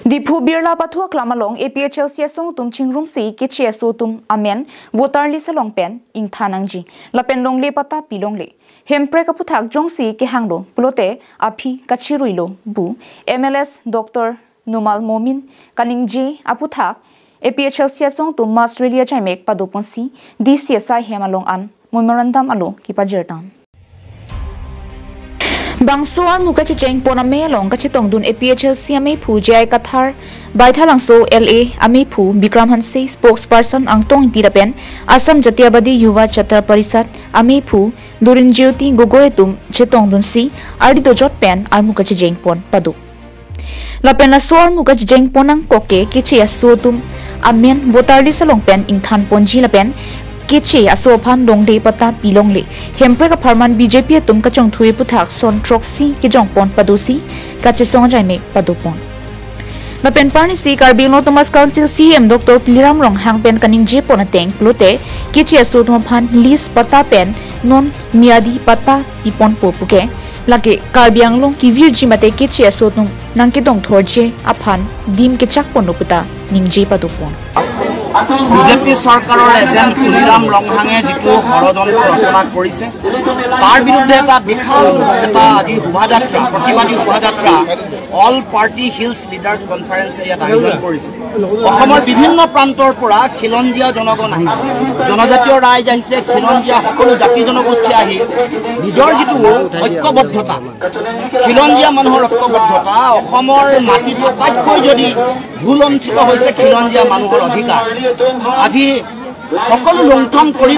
Dipu birla pathua klamalong APHLC song tum chingrum si kichi so tum amen voter list long pen ing thanangji lapen long le pata pilong le hempre ka puthak jong si ke hanglo pulote aphi kachiruilo bu MLS Dr. Numal Momin kaningje aputhak APHLC song tum mas relia chaimek padoponsi DCSI hemalong an memorandum alo kipajertam Bangsuan muka ceceng pon ame long kacitong dun APHLC ame pu jai kathar baithalangso LA ame pu Bikram Hanse spokesperson angtong tirapen Assam Jatiyabadi Yuva Chatra Parisad ame pu Durin Jyoti Gogoi tum chetong dun si ardi jot pen ar muka ceceng pon padu lapen la suar muka ceceng ponang koke kichi aso tum amen voter list long pen ing than ponji lapen Kichi asophan dongde pata pilongle hempre ka farman BJP tum ka chong thui puthak son troxy ki jong pon padusi ka chesong jai mek padupon la pen parni si Karbi Thomas Council CM Dr. Liram Rong hang pen kaning je pon ateng plote kichi asophan phan list pata pen non miadi pata ipon popuke lage Karbi Anglong ki virji mate kichi asotum nangke dong thorje aphan dim ke chak pon puta ningje padupon BJP सरकारों agent कुलिराम रंगहांगे जितु षड़यंत्र रचना करिছে तार बिरुद्धे এটা বিশাল এটা আজি শোভাযাত্ৰা প্ৰতিবাদী শোভাযাত্ৰা অল পাৰ্টি হিলছ লিডাৰ্স কনফাৰেন্সে ইয়াত আয়োজন কৰিছে অসমৰ বিভিন্ন প্ৰান্তৰ পৰা খিলঞ্জীয়া জনগণ আহিছে জনজাতীয় ৰাইজ আহিছে খিলঞ্জীয়া সকলো জাতি জনগোষ্ঠী আহি নিজৰ যিটো ঐক্যবদ্ধতা খিলঞ্জীয়া মানুহৰ ঐক্যবদ্ধতা অসমৰ মাটিত আটাইতকৈ যদি ভুলঞ্চিত হৈছে খিলঞ্জীয়া মানুহৰ অধিকাৰ আজি সকলো লুণ্ঠন কৰি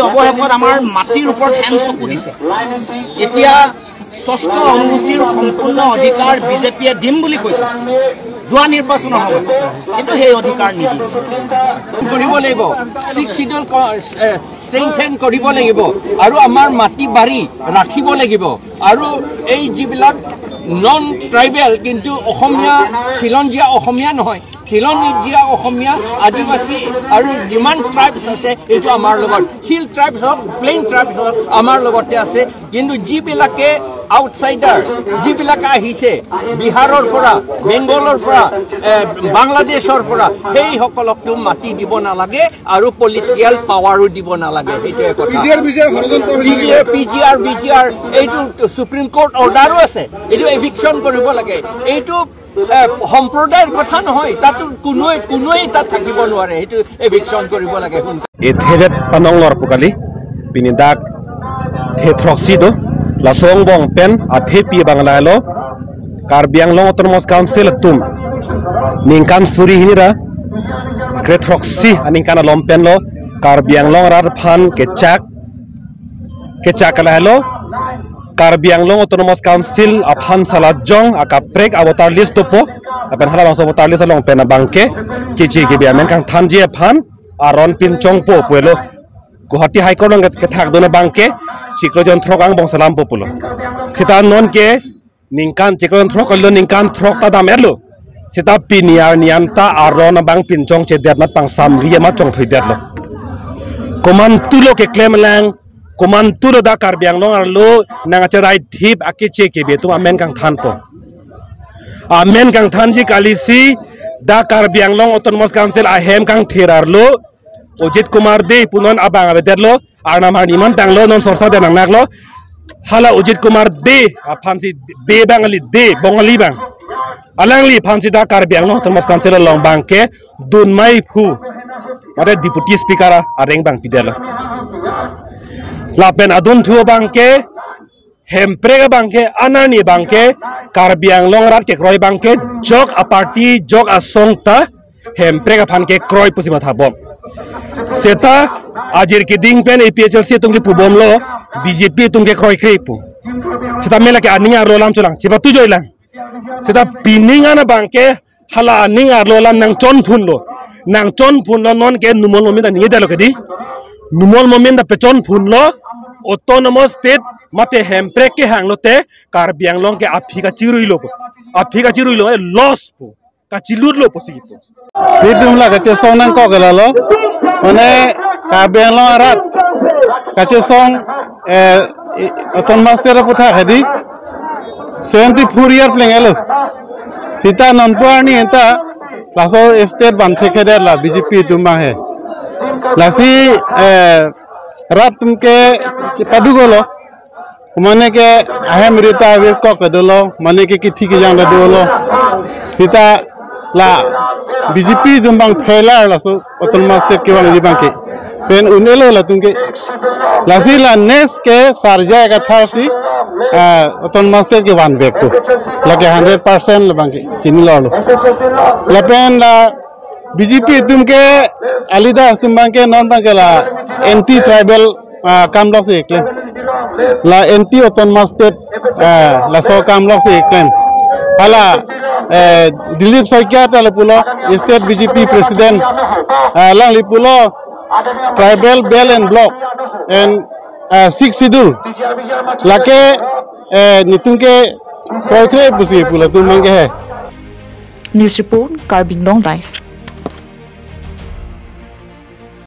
অৱশেষত আমাৰ মাটিৰ ওপৰত হেং চকু দিছে এতিয়া ষষ্ঠ অনুসূচীৰ সম্পূৰ্ণ অধিকাৰ বিজেপিয়ে দিম বুলি কৈছে যোৱা নিৰ্বাচনৰ সময়ত কিন্তু সেই অধিকাৰ নিদিয়ে কৰিব লাগিব সিক্স শিডিউল ষ্ট্ৰেংথেন কৰিব লাগিব আৰু আমাৰ মাটি বাৰী ৰাখিব লাগিব আৰু এই যিবিলাক নন ট্ৰাইবেল কিন্তু অসমীয়া খিলঞ্জীয়া অসমীয়া নহয় খিলঞ্জীয়া অসমীয়া আদিবাসী আৰু যিমান ট্ৰাইবছ আছে এইটো আমাৰ লগত হিল ট্ৰাইবছ হওক প্লেইন ট্ৰাইবছ হওক আমাৰ লগতে আছে কিন্তু যিবিলাকে আউটসাইডাৰ যিবিলাকে আহিছে বিহাৰৰ পৰা বেংগলৰ পৰা বাংলাদেশৰ পৰা সেই সকলকটো মাটি দিব নালাগে আৰু পলিটিকেল পাৱাৰো দিব নালাগে এইটোৱে কথা বিজিআৰ এইটো সুপ্ৰিম কোৰ্ট অৰ্ডাৰো আছে এইটো এভিকশ্যন কৰিব লাগে এইটো সম্প্ৰদায়ৰ কথা নহয় তাতো কোনোৱে তাত থাকিব নোৱাৰে এইটো এভিকশ্যন কৰিব লাগে এথেৰেট পানংলৰ পুকালি পিনিদাক থেথ্ৰক্সিদো lasong bong pen athepi banglalo Karbi Anglong Autonomous Council tum ningkan suri hinira kretroksi aningkan lompen lo Karbi Anglong rar phan kechak lalo Karbi Anglong Autonomous Council aphan salajong akaprek avatar list topo apan hala bangso avatar list long pen bangke kichi kibi amen kan thanji phan aron pin chongpo puelo Guwahati High Court ngat kethak dona bangke siklojon throk ang bongsalam populo sita non ke ningkan siklojon throk lo ningkan throk ta damerlo sita piniar nianta aron bang pinchong chedet mat pang samri ma chong thui detlo koman tulo ke claim lang koman tulo da Karbi Anglong arlo nanga cherai dhip akiche ke betu amen kang than po amen kang than ji kalisi da Karbi Anglong Autonomous Council ahem kang thirarlo Ojit Kumar de punon abang abederlo arnamar niman tanglo non sorsa de nanglo hala Ojit Kumar de phamsi be bangali de bongali bang alangli phamsi da Karbi Anglong Autonomous Council long bang ke dunmai phu mate deputy speaker areng bang pidelo lapen adun thu bang ke hempre bang ke anani bang ke Karbi Anglong rat ke kroi bang ke jok a party jok a songta hempre phan ke kroi pusima thabom Seta ajir ke ding pen APHLC tungke pubom lo BJP tungke kroi krepu seta mela ke aninga rolam chulang chiba tu joilang seta pininga na bangke hala aninga rolam nang chon phun lo non ke numol moment ani dalo ke di numol moment da pechon phun lo autonomous state mate hempre ke hanglote Karbi Anglong ke afika chiruilo loss po kachilur lo posipo Pidumla kache song nang kok lalo mane Karbi Anglong arat kache song autonomous state putha hedi 74 year playing alo Sita non-puar ni enta laso state banthe kheder la BJP tumang hai. Lasi rat tumke padugolo mane ke ahem rita wir kok kadolo mane ke kithi ki jang dadolo Sita la BJP tumbang thela laso autonomous state ke wang jibang ke pen unelo la tumke lasi la nes ke sarja ka tharsi autonomous state ke one back ko lage 100% la bang ke chini lo la pen la BJP tumke alidas tumbang ke non bang ke la anti tribal kam lo se claim la anti autonomous state la so kam lo se claim hala Dilip Saikia la pulo state BJP president lang lipulo tribal bell and block and 6 schedule lake nitunke koithe busi pulo tumang ke hai News report Karbin Long Life.